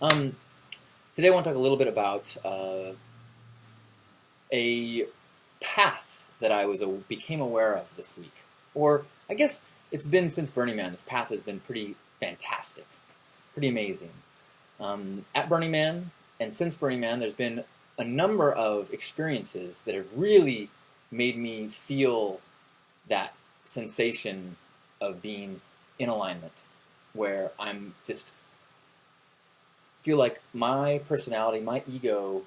Um, Today I want to talk a little bit about a path that became aware of this week. Or I guess it's been since Burning Man. This path has been pretty fantastic, pretty amazing. At Burning Man and since Burning Man, there's been a number of experiences that have really made me feel that sensation of being in alignment, where I'm just feel like my personality, my ego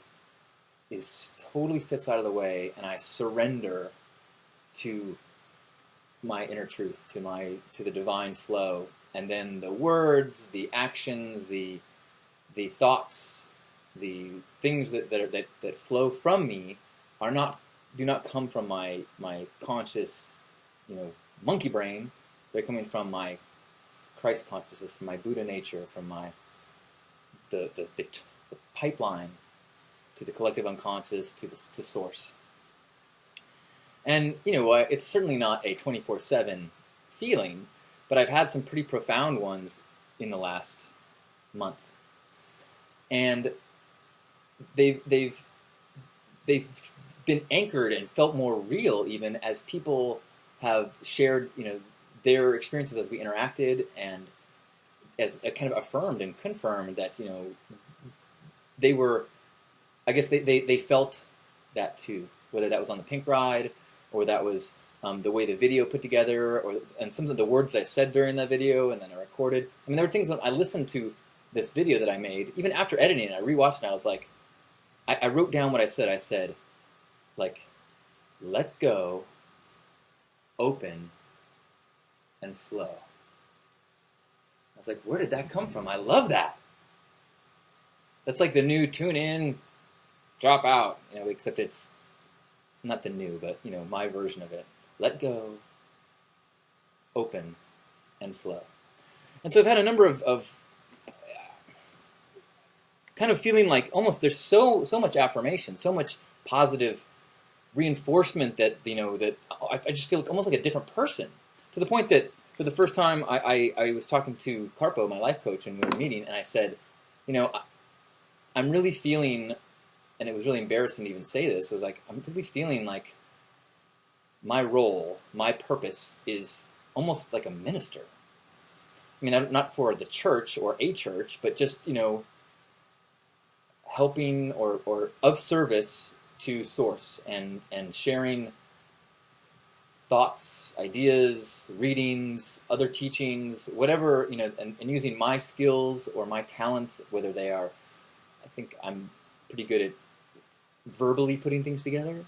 is totally steps out of the way, and I surrender to my inner truth, to the divine flow, and then the words, the actions, the thoughts, the things that flow from me are not do not come from my conscious, monkey brain. They're coming from my Christ consciousness, from my Buddha nature, from my the pipeline to the collective unconscious, to source. And it's certainly not a 24/7 feeling, but I've had some pretty profound ones in the last month, and they've been anchored and felt more real even as people have shared their experiences as we interacted, and as kind of affirmed and confirmed that they were, I guess they felt that too, whether that was on the pink ride or that was the way the video put together, and some of the words I said during that video and then I recorded. I mean, there were things that I listened to this video that I made, even after editing it, I rewatched it and I was like, I wrote down what I said. I said, like, let go, open, and flow. I was like, where did that come from? I love that. That's like the new tune in, drop out, except it's not the new, but my version of it. Let go, open, and flow. And so I've had a number of kind of feeling like almost there's so much affirmation, so much positive reinforcement that that I just feel almost like a different person, to the point that for the first time I was talking to Carpo, my life coach, and we were meeting, and I said, I'm really feeling, and it was really embarrassing to even say this, was like, I'm really feeling like my role, my purpose is almost like a minister. I mean, not for the church or a church, but just, helping or of service to source, and sharing thoughts, ideas, readings, other teachings, whatever, and using my skills or my talents, whether they are, I think I'm pretty good at verbally putting things together.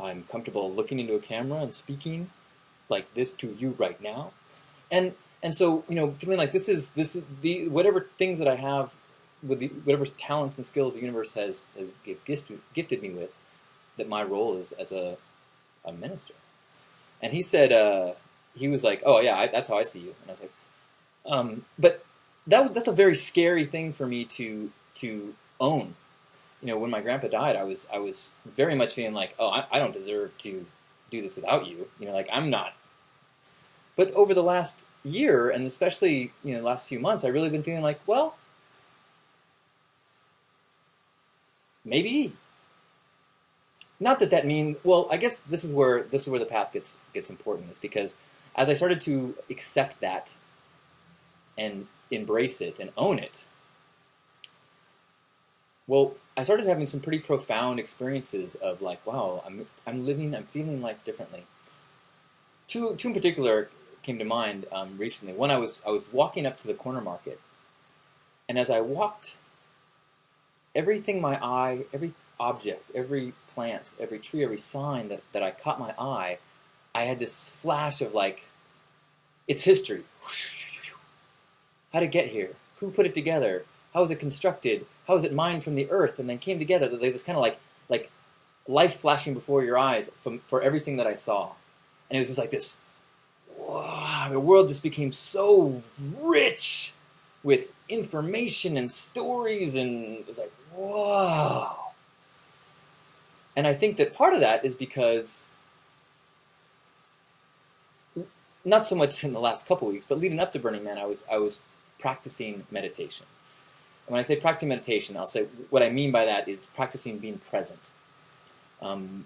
I'm comfortable looking into a camera and speaking like this to you right now. And so, feeling like this is the whatever things that I have, with whatever talents and skills the universe has gifted me with, that my role is as a minister. And he said, he was like, oh yeah, that's how I see you. And I was like, but that's a very scary thing for me to own. When my grandpa died, I was very much feeling like, oh, I don't deserve to do this without you. Like, I'm not. But over the last year, and especially the last few months, I've really been feeling like, well, maybe. Not that means, well, I guess this is where the path gets important, is because as I started to accept that and embrace it and own it, well, I started having some pretty profound experiences of like, wow, I'm feeling life differently. Two in particular came to mind recently. One, I was walking up to the corner market, and as I walked, everything my eye, every object, every plant, every tree, every sign that I caught my eye, I had this flash of like, it's history. How did it get here? Who put it together? How was it constructed? How was it mined from the earth and then came together? This kind of like life flashing before your eyes for everything that I saw. And it was just like this, wow, the world just became so rich with information and stories, and it was like, whoa. And I think that part of that is because, not so much in the last couple weeks, but leading up to Burning Man, I was practicing meditation. And when I say practicing meditation, I'll say what I mean by that is practicing being present. My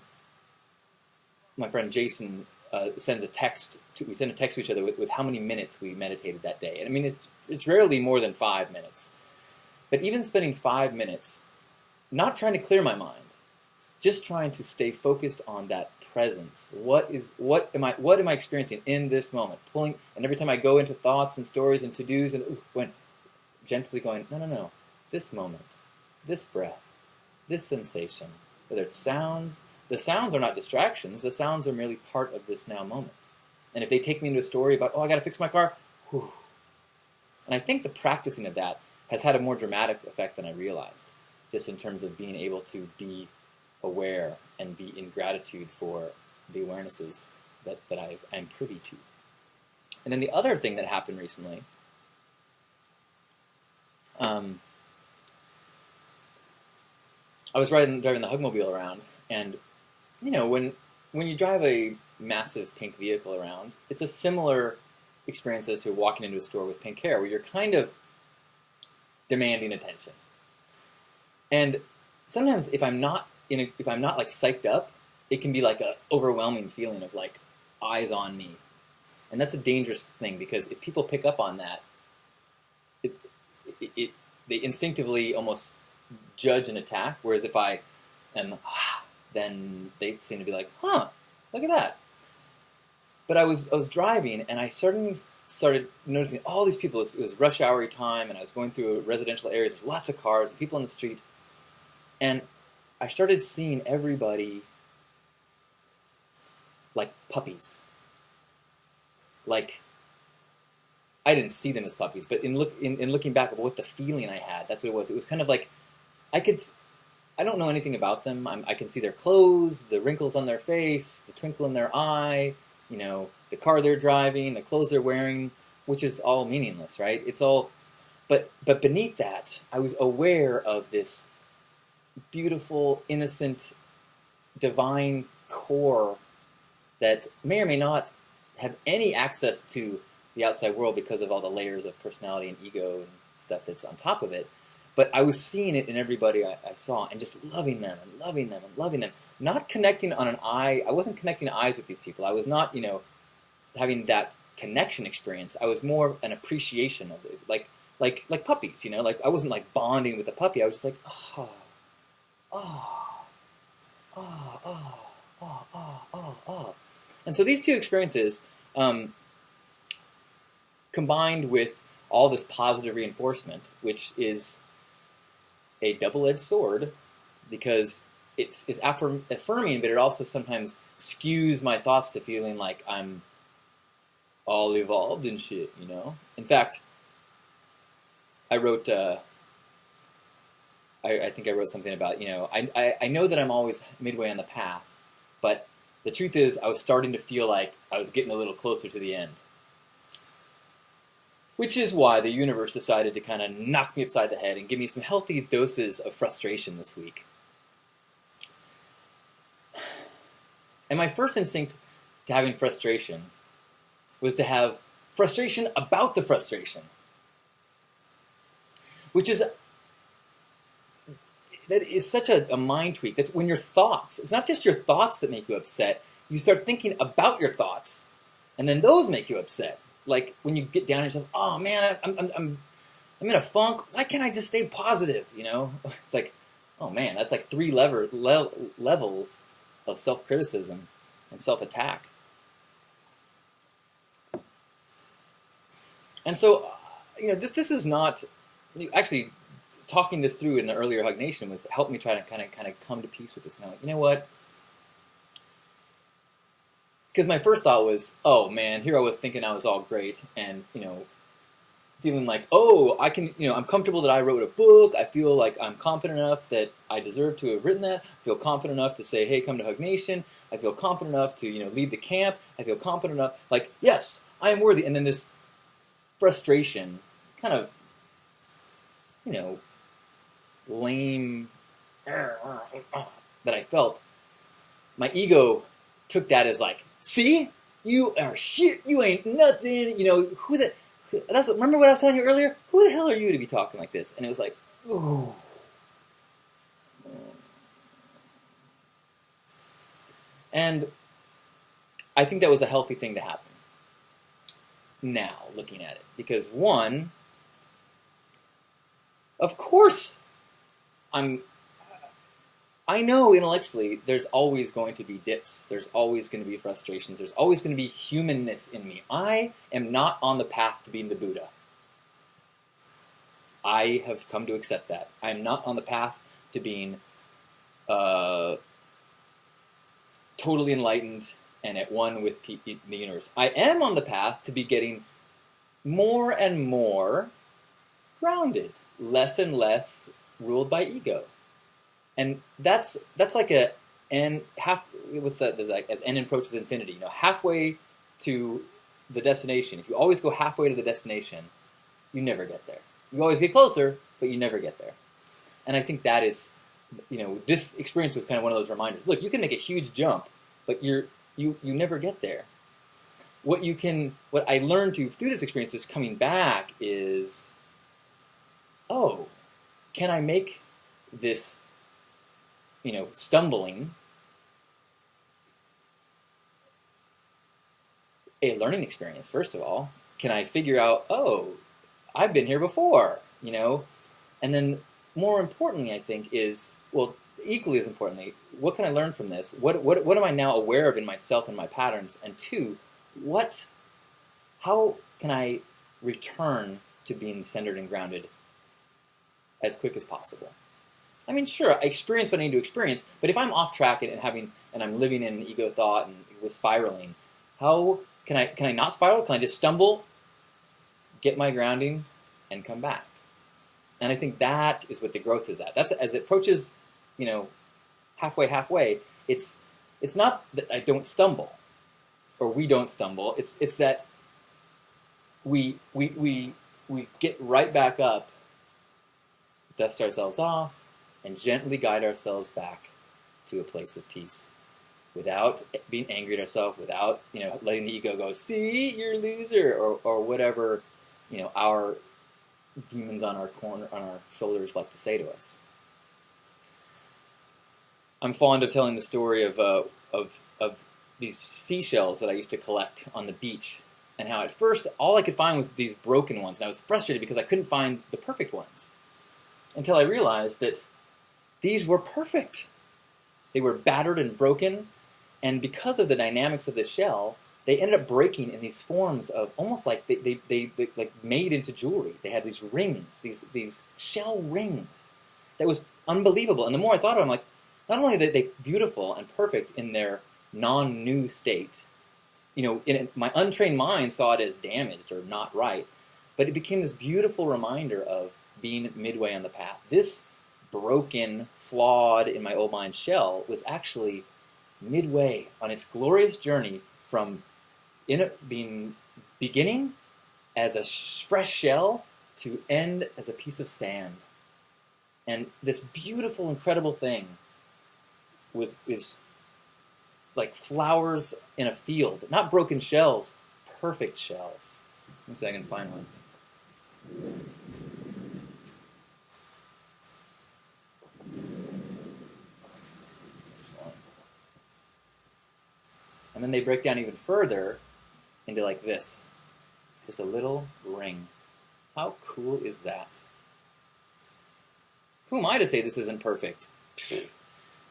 friend Jason sends a text. We send a text to each other with how many minutes we meditated that day. And I mean, it's rarely more than 5 minutes. But even spending 5 minutes, not trying to clear my mind, just trying to stay focused on that presence. What am I experiencing in this moment? And every time I go into thoughts and stories and to-dos, and when gently going, no, this moment, this breath, this sensation, whether it's sounds. The sounds are not distractions. The sounds are merely part of this now moment. And if they take me into a story about, I got to fix my car, whew. And I think the practicing of that has had a more dramatic effect than I realized, just in terms of being able to be aware and be in gratitude for the awarenesses that I'm privy to. And then the other thing that happened recently, I was driving the Hugmobile around, and when you drive a massive pink vehicle around, it's a similar experience as to walking into a store with pink hair, where you're kind of demanding attention. And sometimes if I'm not like psyched up, it can be like an overwhelming feeling of like eyes on me. And that's a dangerous thing, because if people pick up on that, they instinctively almost judge and attack, whereas if I am then they seem to be like, look at that. But I was driving, and I started noticing all these people. It was rush hour time, and I was going through residential areas. There's lots of cars and people on the street. And I started seeing everybody like puppies. Like, I didn't see them as puppies, but in looking back at what the feeling I had, that's what it was. It was kind of like, I don't know anything about them. I can see their clothes, the wrinkles on their face, the twinkle in their eye, the car they're driving, the clothes they're wearing, which is all meaningless, right? It's all, but beneath that, I was aware of this beautiful, innocent, divine core that may or may not have any access to the outside world because of all the layers of personality and ego and stuff that's on top of it. But I was seeing it in everybody I saw, and just loving them and loving them and loving them. Not connecting on an eye. I wasn't connecting eyes with these people. I was not, having that connection experience. I was more an appreciation of it, like puppies. Like I wasn't like bonding with the puppy. I was just like, And so these two experiences, combined with all this positive reinforcement, which is a double-edged sword, because it is affirming, but it also sometimes skews my thoughts to feeling like I'm all evolved and shit, In fact, I wrote, I think I wrote something about, I know that I'm always midway on the path, but the truth is I was starting to feel like I was getting a little closer to the end. Which is why the universe decided to kind of knock me upside the head and give me some healthy doses of frustration this week. And my first instinct to having frustration was to have frustration about the frustration. That is such a mind tweak. That's when your thoughts, it's not just your thoughts that make you upset, you start thinking about your thoughts, and then those make you upset. Like when you get down and yourself, oh man, I'm in a funk. Why can't I just stay positive? It's like, oh man, that's like 3 levels of self-criticism and self-attack. And so, this is not actually talking this through in the earlier Hug Nation was helped me try to kind of come to peace with this. You know what? Because my first thought was, oh man, here I was thinking I was all great, and feeling like, I can, I'm comfortable that I wrote a book. I feel like I'm confident enough that I deserve to have written that. I feel confident enough to say, hey, come to Hug Nation. I feel confident enough to lead the camp. I feel confident enough, like, yes, I am worthy. And then this frustration, kind of, lame that I felt. My ego took that as like, see, you are shit. You ain't nothing. Remember what I was telling you earlier? Who the hell are you to be talking like this? And it was like, ooh. And I think that was a healthy thing to happen. Now, looking at it. Because one, of course, I know intellectually there's always going to be dips. There's always going to be frustrations. There's always going to be humanness in me. I am not on the path to being the Buddha. I have come to accept that. I am not on the path to being totally enlightened and at one with the universe. I am on the path to be getting more and more grounded, less and less ruled by ego. And that's like a n half. What's that? There's like as n approaches infinity. Halfway to the destination. If you always go halfway to the destination, you never get there. You always get closer, but you never get there. And I think that is, this experience was kind of one of those reminders. Look, you can make a huge jump, but you never get there. What I learned through this experience is coming back is, oh, can I make this, stumbling a learning experience, first of all? Can I figure out, oh, I've been here before, And then more importantly, I think, is, well, equally as importantly, what can I learn from this? What am I now aware of in myself and my patterns? And two, how can I return to being centered and grounded as quick as possible? I mean, sure, I experience what I need to experience, but if I'm off track and I'm living in ego thought and with spiraling, how can I not spiral? Can I just stumble, get my grounding, and come back? And I think that is what the growth is at. That's as it approaches, halfway. It's not that I don't stumble, or we don't stumble. It's that we get right back up, dust ourselves off, and gently guide ourselves back to a place of peace, without being angry at ourselves, without letting the ego go, see, you're a loser, or whatever our demons on our shoulders like to say to us. I'm fond of telling the story of these seashells that I used to collect on the beach, and how at first all I could find was these broken ones, and I was frustrated because I couldn't find the perfect ones, until I realized that these were perfect. They were battered and broken, and because of the dynamics of the shell, they ended up breaking in these forms of almost like they like made into jewelry. They had these rings, these shell rings. That was unbelievable. And the more I thought of it, I'm like, not only are they beautiful and perfect in their non-new state, my untrained mind saw it as damaged or not right, but it became this beautiful reminder of being midway on the path. This broken, flawed in my old mind shell was actually midway on its glorious journey from beginning as a fresh shell to end as a piece of sand. And this beautiful, incredible thing is like flowers in a field. Not broken shells, perfect shells. Let me see if I can find one. And then they break down even further into like this. Just a little ring. How cool is that? Who am I to say this isn't perfect?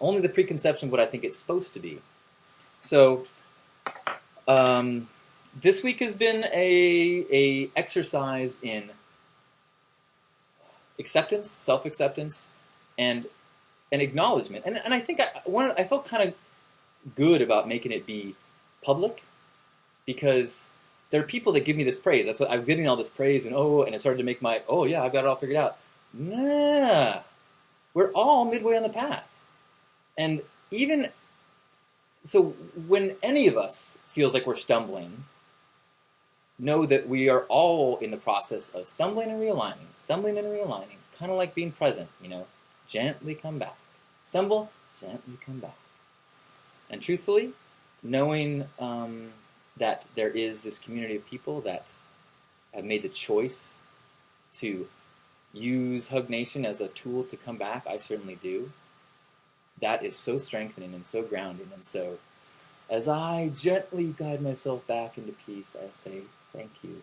Only the preconception of what I think it's supposed to be. So, this week has been a exercise in acceptance, self-acceptance, and an acknowledgement. And I think I felt kind of good about making it be public, because there are people that give me this praise. That's what I'm getting, all this praise, and it started to make my, yeah, I've got it all figured out. Nah, we're all midway on the path. And even so, when any of us feels like we're stumbling, know that we are all in the process of stumbling and realigning, kind of like being present, gently come back. Stumble, gently come back. And truthfully, knowing that there is this community of people that have made the choice to use Hug Nation as a tool to come back, I certainly do. That is so strengthening and so grounding. And so, as I gently guide myself back into peace, I say, thank you.